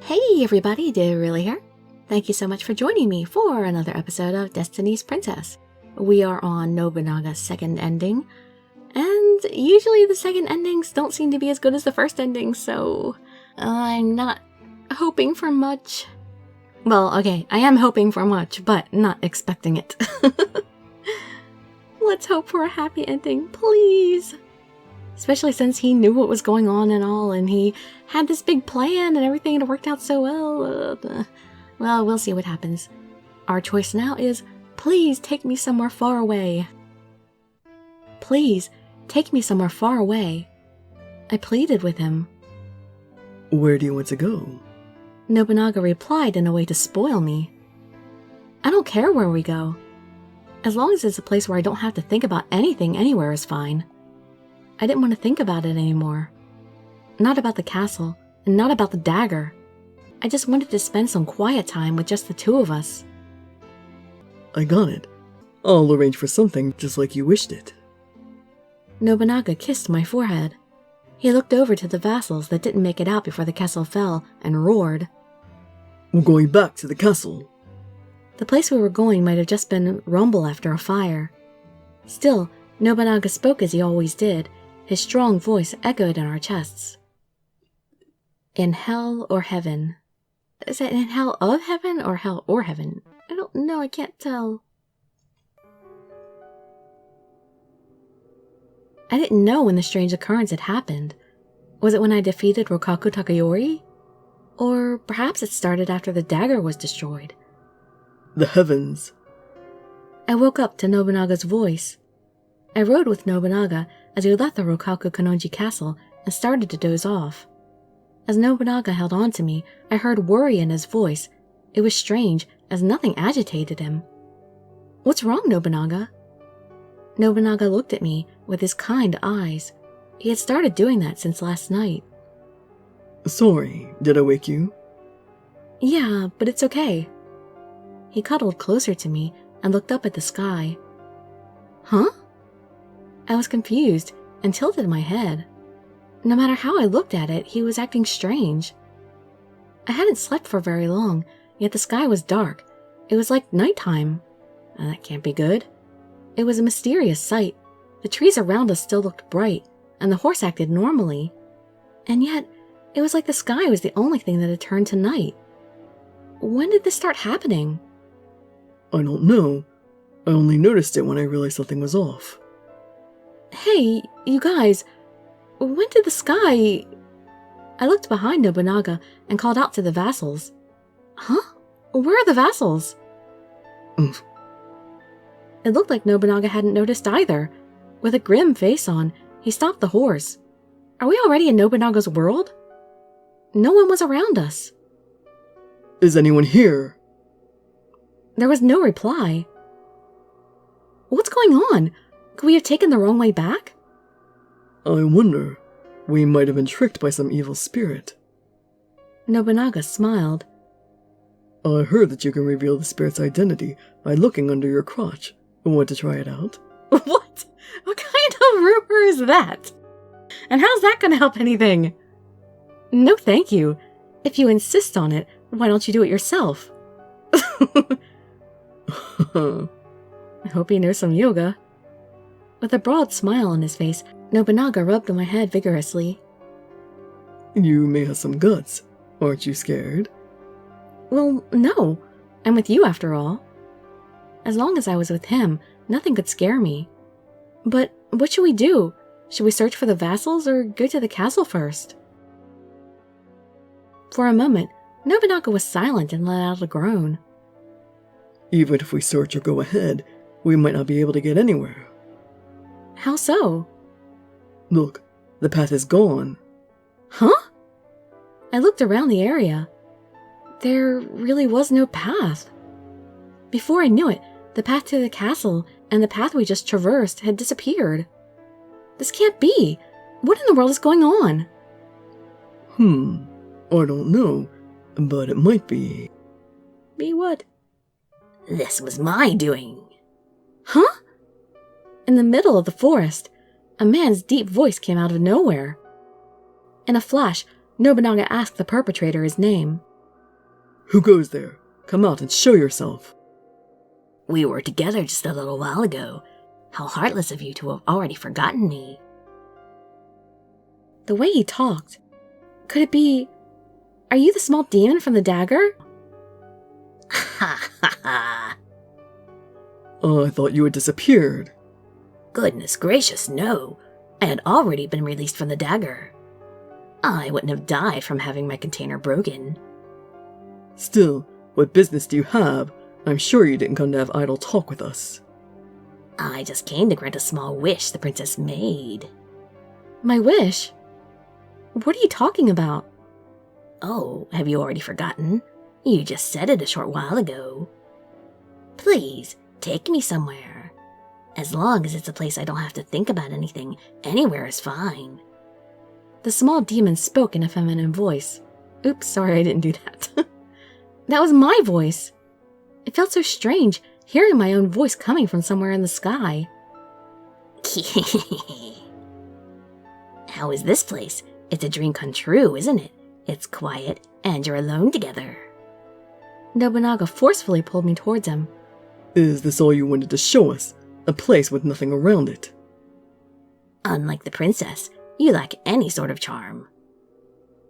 Hey everybody, Dirili here. Thank you so much for joining me for another episode of Destiny's Princess. We are on Nobunaga's second ending, and usually the second endings don't seem to be as good as the first ending, so I'm not hoping for much. Well, okay, I am hoping for much, but not expecting it. Let's hope for a happy ending, please! Especially since he knew what was going on and all, and he had this big plan and everything, and it worked out so well. Well, we'll see what happens. Our choice now is, please take me somewhere far away. Please, take me somewhere far away. I pleaded with him. Where do you want to go? Nobunaga replied in a way to spoil me. I don't care where we go. As long as it's a place where I don't have to think about anything anywhere is fine. I didn't want to think about it anymore. Not about the castle, and not about the dagger. I just wanted to spend some quiet time with just the two of us. I got it. I'll arrange for something just like you wished it. Nobunaga kissed my forehead. He looked over to the vassals that didn't make it out before the castle fell and roared. We're going back to the castle. The place we were going might have just been rumble after a fire. Still, Nobunaga spoke as he always did. His strong voice echoed in our chests. In hell or heaven. Is that in hell of heaven or hell or heaven? I don't know, I can't tell. I didn't know when the strange occurrence had happened. Was it when I defeated Rokaku Takayori? Or perhaps it started after the dagger was destroyed. The heavens. I woke up to Nobunaga's voice. I rode with Nobunaga as we left the Rokaku Kanoji castle and started to doze off. As Nobunaga held on to me, I heard worry in his voice. It was strange, as nothing agitated him. What's wrong, Nobunaga? Nobunaga looked at me with his kind eyes. He had started doing that since last night. Sorry, did I wake you? Yeah, but it's okay. He cuddled closer to me and looked up at the sky. Huh? I was confused and tilted my head. No matter how I looked at it, he was acting strange. I hadn't slept for very long, yet the sky was dark. It was like nighttime. That can't be good. It was a mysterious sight. The trees around us still looked bright, and the horse acted normally. And yet, it was like the sky was the only thing that had turned to night. When did this start happening? I don't know. I only noticed it when I realized something was off. Hey, you guys, when did the sky... I looked behind Nobunaga and called out to the vassals. Huh? Where are the vassals? Oof. It looked like Nobunaga hadn't noticed either. With a grim face on, he stopped the horse. Are we already in Nobunaga's world? No one was around us. Is anyone here? There was no reply. What's going on? Could we have taken the wrong way back? I wonder. We might have been tricked by some evil spirit. Nobunaga smiled. I heard that you can reveal the spirit's identity by looking under your crotch. Want to try it out? What? What kind of rumor is that? And how's that going to help anything? No, thank you. If you insist on it, why don't you do it yourself? I hope he knows some yoga. With a broad smile on his face, Nobunaga rubbed my head vigorously. You may have some guts. Aren't you scared? Well, no. I'm with you after all. As long as I was with him, nothing could scare me. But what should we do? Should we search for the vassals or go to the castle first? For a moment, Nobunaga was silent and let out a groan. Even if we search or go ahead, we might not be able to get anywhere. How so? Look, the path is gone. Huh? I looked around the area. There really was no path. Before I knew it, the path to the castle and the path we just traversed had disappeared. This can't be. What in the world is going on? I don't know, but it might be. Be what? This was my doing. Huh? In the middle of the forest, a man's deep voice came out of nowhere. In a flash, Nobunaga asked the perpetrator his name. Who goes there? Come out and show yourself. We were together just a little while ago. How heartless of you to have already forgotten me. The way he talked. Could it be... Are you the small demon from the dagger? Ha ha ha. Oh, I thought you had disappeared. Goodness gracious, no. I had already been released from the dagger. I wouldn't have died from having my container broken. Still, what business do you have? I'm sure you didn't come to have idle talk with us. I just came to grant a small wish the princess made. My wish? What are you talking about? Oh, have you already forgotten? You just said it a short while ago. Please, take me somewhere. As long as it's a place I don't have to think about anything, anywhere is fine. The small demon spoke in a feminine voice. Oops, sorry I didn't do that. That was my voice. It felt so strange, hearing my own voice coming from somewhere in the sky. How is this place? It's a dream come true, isn't it? It's quiet, and you're alone together. Nobunaga forcefully pulled me towards him. Is this all you wanted to show us? A place with nothing around it? Unlike the princess, you lack any sort of charm.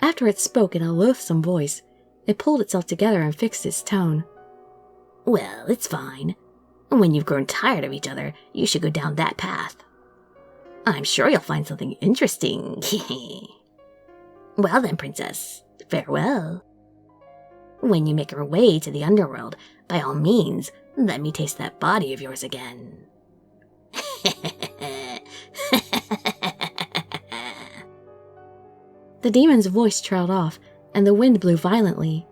After it spoke in a loathsome voice, it pulled itself together and fixed its tone. Well, it's fine. When you've grown tired of each other, you should go down that path. I'm sure you'll find something interesting. Well then, princess, farewell. When you make your way to the underworld, by all means, let me taste that body of yours again. The demon's voice trailed off, and the wind blew violently.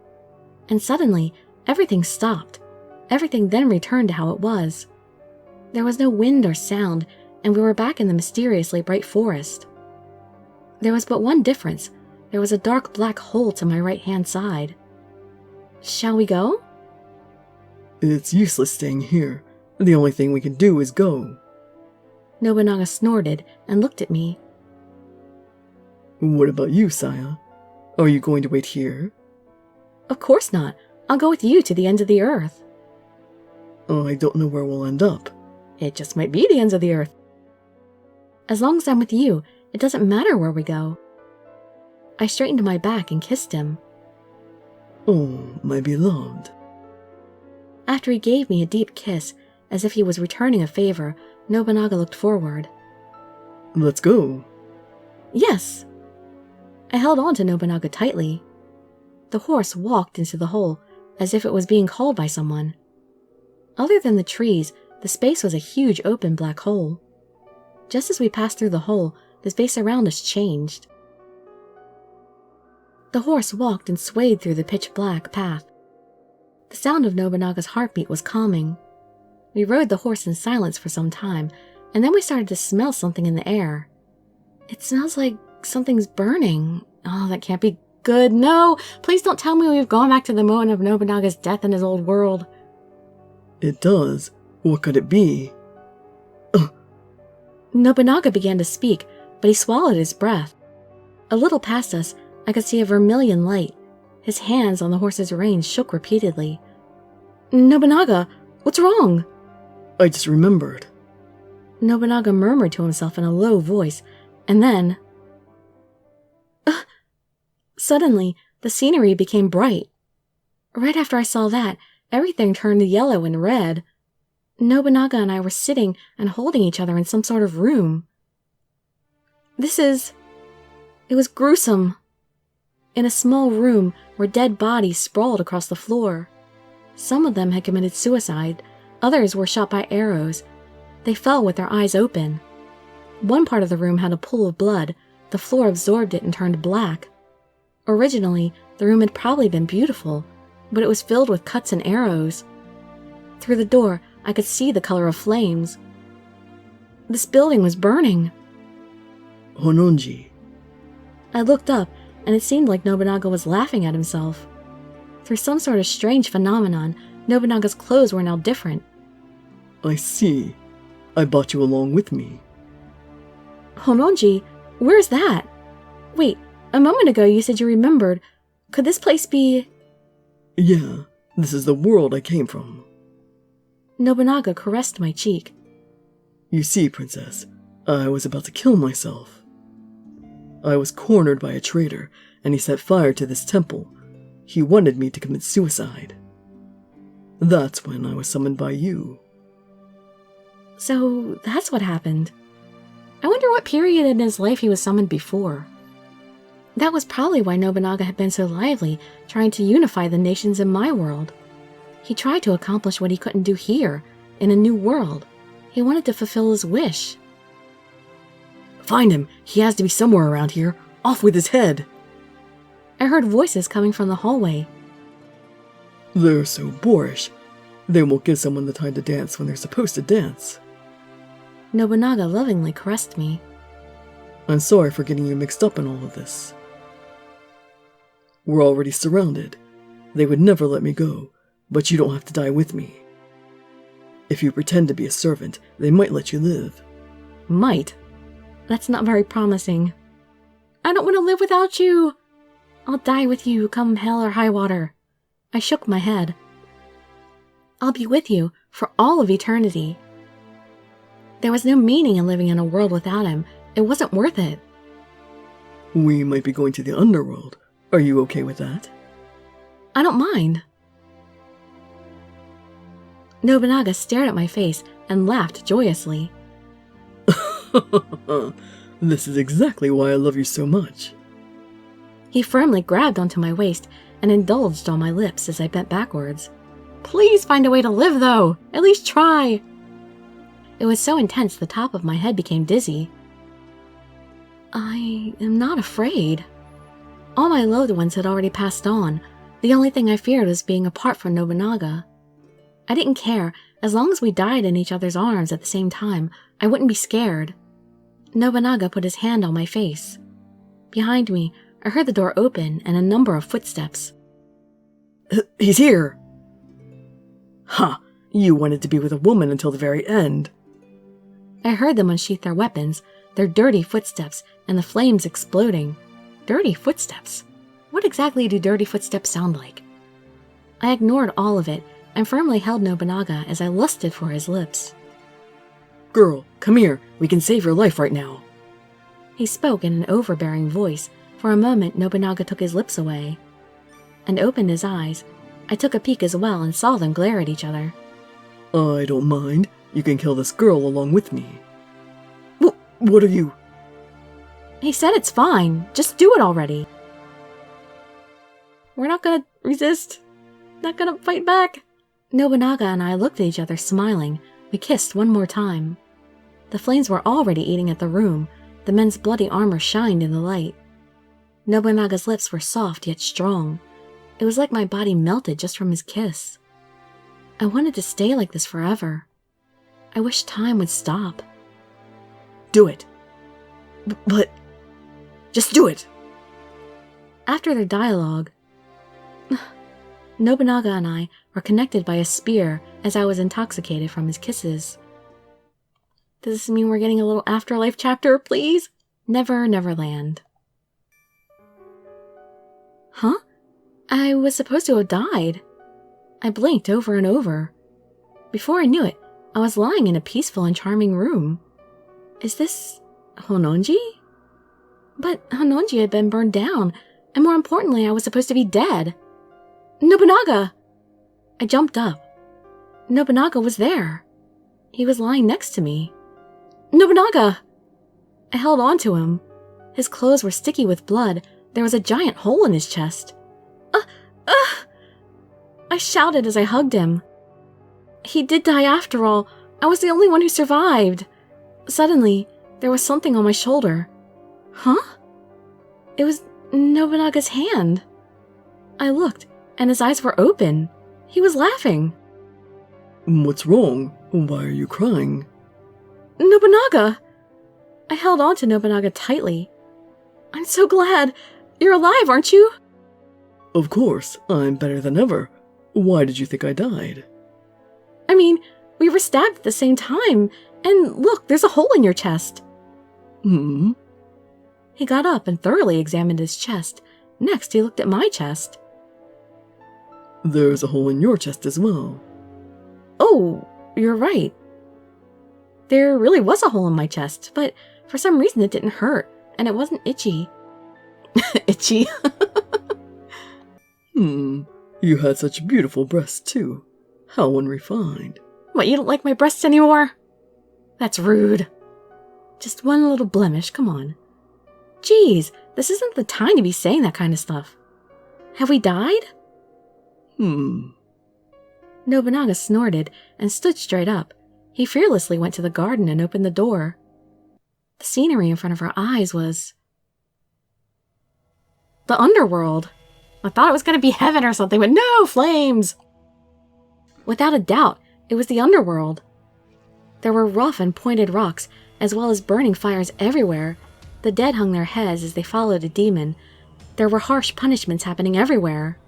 And suddenly, everything stopped. Everything then returned to how it was. There was no wind or sound, and we were back in the mysteriously bright forest. There was but one difference. There was a dark black hole to my right-hand side. Shall we go? It's useless staying here. The only thing we can do is go. Nobunaga snorted and looked at me. What about you, Saya? Are you going to wait here? Of course not. I'll go with you to the ends of the earth. Oh, I don't know where we'll end up. It just might be the ends of the earth. As long as I'm with you, it doesn't matter where we go. I straightened my back and kissed him. Oh, my beloved. After he gave me a deep kiss, as if he was returning a favor, Nobunaga looked forward. Let's go. Yes. I held on to Nobunaga tightly. The horse walked into the hole, as if it was being called by someone. Other than the trees, the space was a huge open black hole. Just as we passed through the hole, the space around us changed. The horse walked and swayed through the pitch-black path. The sound of Nobunaga's heartbeat was calming. We rode the horse in silence for some time, and then we started to smell something in the air. It smells like something's burning. Oh, that can't be good. No! Please don't tell me we've gone back to the moment of Nobunaga's death in his old world. It does. What could it be? Nobunaga began to speak, but he swallowed his breath. A little past us, I could see a vermilion light. His hands on the horse's reins shook repeatedly. Nobunaga, what's wrong? I just remembered. Nobunaga murmured to himself in a low voice, and then... Suddenly, the scenery became bright. Right after I saw that, everything turned yellow and red. Nobunaga and I were sitting and holding each other in some sort of room. It was gruesome. In a small room where dead bodies sprawled across the floor. Some of them had committed suicide, others were shot by arrows. They fell with their eyes open. One part of the room had a pool of blood. The floor absorbed it and turned black. Originally, the room had probably been beautiful, but it was filled with cuts and arrows. Through the door, I could see the color of flames. This building was burning. Honno-ji. I looked up, and it seemed like Nobunaga was laughing at himself. Through some sort of strange phenomenon, Nobunaga's clothes were now different. I see. I brought you along with me. Honno-ji, where's that? Wait, a moment ago you said you remembered. Could this place be... Yeah, this is the world I came from. Nobunaga caressed my cheek. You see, Princess, I was about to kill myself. I was cornered by a traitor, and he set fire to this temple. He wanted me to commit suicide. That's when I was summoned by you. So that's what happened. I wonder what period in his life he was summoned before. That was probably why Nobunaga had been so lively, trying to unify the nations in my world. He tried to accomplish what he couldn't do here, in a new world. He wanted to fulfill his wish. Find him! He has to be somewhere around here. Off with his head! I heard voices coming from the hallway. They're so boorish. They won't give someone the time to dance when they're supposed to dance. Nobunaga lovingly caressed me. I'm sorry for getting you mixed up in all of this. We're already surrounded. They would never let me go, but you don't have to die with me. If you pretend to be a servant, they might let you live. Might? That's not very promising. I don't want to live without you. I'll die with you, come hell or high water. I shook my head. I'll be with you for all of eternity. There was no meaning in living in a world without him. It wasn't worth it. We might be going to the underworld. Are you okay with that? I don't mind. Nobunaga stared at my face and laughed joyously. This is exactly why I love you so much. He firmly grabbed onto my waist and indulged on my lips as I bent backwards. Please find a way to live, though. At least try. It was so intense the top of my head became dizzy. I am not afraid. All my loved ones had already passed on. The only thing I feared was being apart from Nobunaga. I didn't care. As long as we died in each other's arms at the same time, I wouldn't be scared. Nobunaga put his hand on my face. Behind me, I heard the door open and a number of footsteps. He's here! Ha! Huh, you wanted to be with a woman until the very end. I heard them unsheath their weapons, their dirty footsteps, and the flames exploding. Dirty footsteps? What exactly do dirty footsteps sound like? I ignored all of it and firmly held Nobunaga as I lusted for his lips. Girl, come here. We can save your life right now. He spoke in an overbearing voice. For a moment, Nobunaga took his lips away and opened his eyes. I took a peek as well and saw them glare at each other. I don't mind. You can kill this girl along with me. What are you? He said it's fine. Just do it already. We're not gonna resist. Not gonna fight back. Nobunaga and I looked at each other, smiling. We kissed one more time. The flames were already eating at the room. The men's bloody armor shined in the light. Nobunaga's lips were soft yet strong. It was like my body melted just from his kiss. I wanted to stay like this forever. I wish time would stop. Do it. But... just do it! After their dialogue, Nobunaga and I were connected by a spear as I was intoxicated from his kisses. Does this mean we're getting a little Afterlife chapter, please? Never, Neverland. Huh? I was supposed to have died. I blinked over and over. Before I knew it, I was lying in a peaceful and charming room. Is this Honno-ji? But Honno-ji had been burned down, and more importantly, I was supposed to be dead. Nobunaga! I jumped up. Nobunaga was there. He was lying next to me. Nobunaga! I held on to him. His clothes were sticky with blood. There was a giant hole in his chest. I shouted as I hugged him. He did die after all. I was the only one who survived. Suddenly, there was something on my shoulder. Huh? It was Nobunaga's hand. I looked, and his eyes were open. He was laughing. What's wrong? Why are you crying? Nobunaga! I held on to Nobunaga tightly. I'm so glad. You're alive, aren't you? Of course. I'm better than ever. Why did you think I died? I mean, we were stabbed at the same time. And look, there's a hole in your chest. Hmm? He got up and thoroughly examined his chest. Next, he looked at my chest. There's a hole in your chest as well. Oh, you're right. There really was a hole in my chest, but for some reason it didn't hurt, and it wasn't itchy. Itchy? You had such beautiful breasts too. How unrefined. What, you don't like my breasts anymore? That's rude. Just one little blemish, come on. Geez, this isn't the time to be saying that kind of stuff. Have we died? Nobunaga snorted and stood straight up. He fearlessly went to the garden and opened the door. The scenery in front of our eyes was the underworld. I thought it was going to be heaven or something, but no, flames! Without a doubt, it was the underworld. There were rough and pointed rocks, as well as burning fires everywhere. The dead hung their heads as they followed a demon. There were harsh punishments happening everywhere.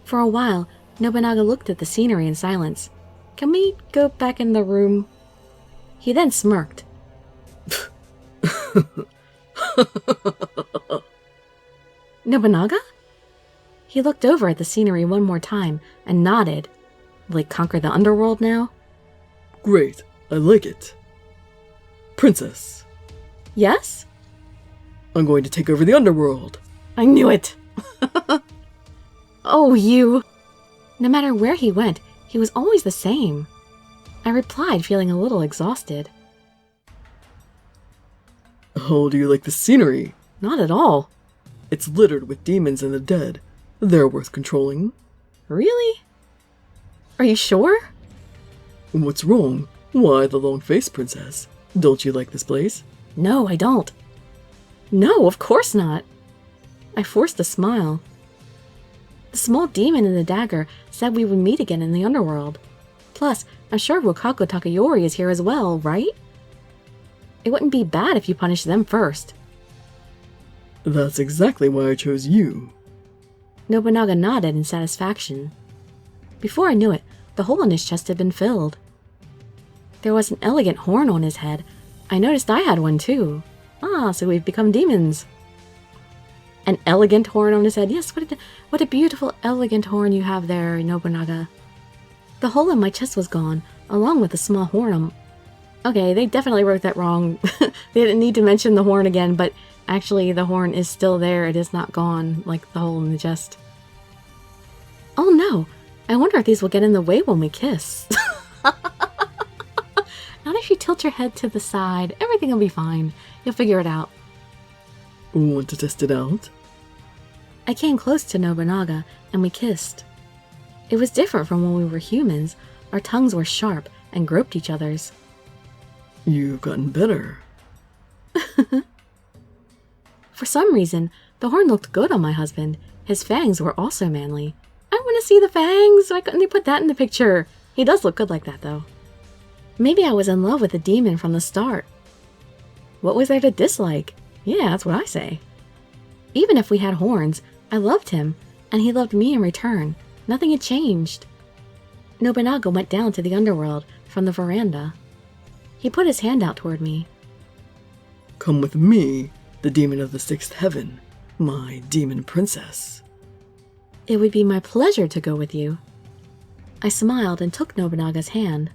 For a while, Nobunaga looked at the scenery in silence. Can we go back in the room? He then smirked. Nobunaga? He looked over at the scenery one more time and nodded. Will he conquer the underworld now? Great, I like it. Princess. Yes? I'm going to take over the underworld. I knew it! Oh, you! No matter where he went, he was always the same. I replied, feeling a little exhausted. Oh, do you like the scenery? Not at all. It's littered with demons and the dead. They're worth controlling. Really? Are you sure? What's wrong? Why the long face, Princess? Don't you like this place? No, I don't. No, of course not. I forced a smile. The small demon and the dagger said we would meet again in the underworld. Plus, I'm sure Wakako Takayori is here as well, right? It wouldn't be bad if you punished them first. That's exactly why I chose you. Nobunaga nodded in satisfaction. Before I knew it, the hole in his chest had been filled. There was an elegant horn on his head. I noticed I had one too. Ah, so we've become demons. An elegant horn on his head. Yes, what a beautiful, elegant horn you have there, Nobunaga. The hole in my chest was gone, along with the small horn. Okay, they definitely wrote that wrong. They didn't need to mention the horn again, but actually the horn is still there. It is not gone, like the hole in the chest. Oh no, I wonder if these will get in the way when we kiss. Not if you tilt your head to the side. Everything will be fine. You'll figure it out. Want to test it out? I came close to Nobunaga, and we kissed. It was different from when we were humans. Our tongues were sharp and groped each other's. You've gotten better. For some reason, the horn looked good on my husband. His fangs were also manly. I want to see the fangs! Why couldn't they put that in the picture? He does look good like that, though. Maybe I was in love with the demon from the start. What was there to dislike? Yeah, that's what I say. Even if we had horns, I loved him, and he loved me in return. Nothing had changed. Nobunaga went down to the underworld from the veranda. He put his hand out toward me. Come with me, the demon of the sixth heaven, my demon princess. It would be my pleasure to go with you. I smiled and took Nobunaga's hand.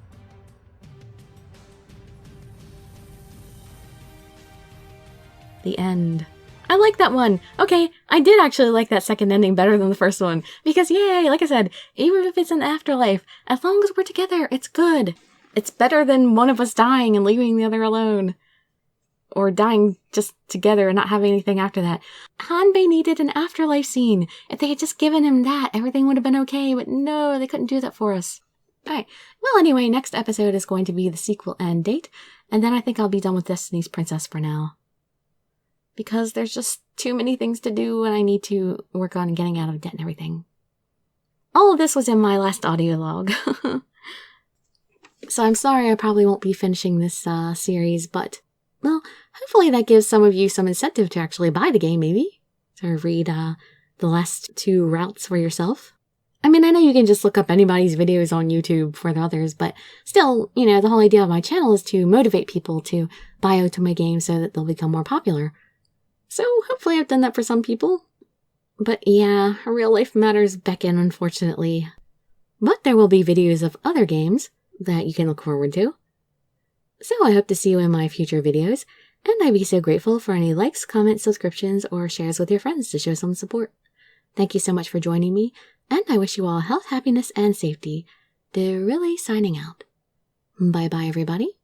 The end. I like that one. Okay, I did actually like that second ending better than the first one. Because yay, like I said, even if it's an afterlife, as long as we're together, it's good. It's better than one of us dying and leaving the other alone. Or dying just together and not having anything after that. Hanbei needed an afterlife scene. If they had just given him that, everything would have been okay. But no, they couldn't do that for us. Alright, well anyway, next episode is going to be the sequel end date. And then I think I'll be done with Destiny's Princess for now. Because there's just too many things to do and I need to work on getting out of debt and everything. All of this was in my last audio log. So I'm sorry I probably won't be finishing this series, but, well, hopefully that gives some of you some incentive to actually buy the game, maybe. To read the last two routes for yourself. I mean, I know you can just look up anybody's videos on YouTube for the others, but still, you know, the whole idea of my channel is to motivate people to buy Otome games so that they'll become more popular. So hopefully I've done that for some people. But yeah, real life matters beckon, unfortunately. But there will be videos of other games that you can look forward to. So I hope to see you in my future videos, and I'd be so grateful for any likes, comments, subscriptions, or shares with your friends to show some support. Thank you so much for joining me, and I wish you all health, happiness, and safety. Dirili signing out. Bye-bye, everybody.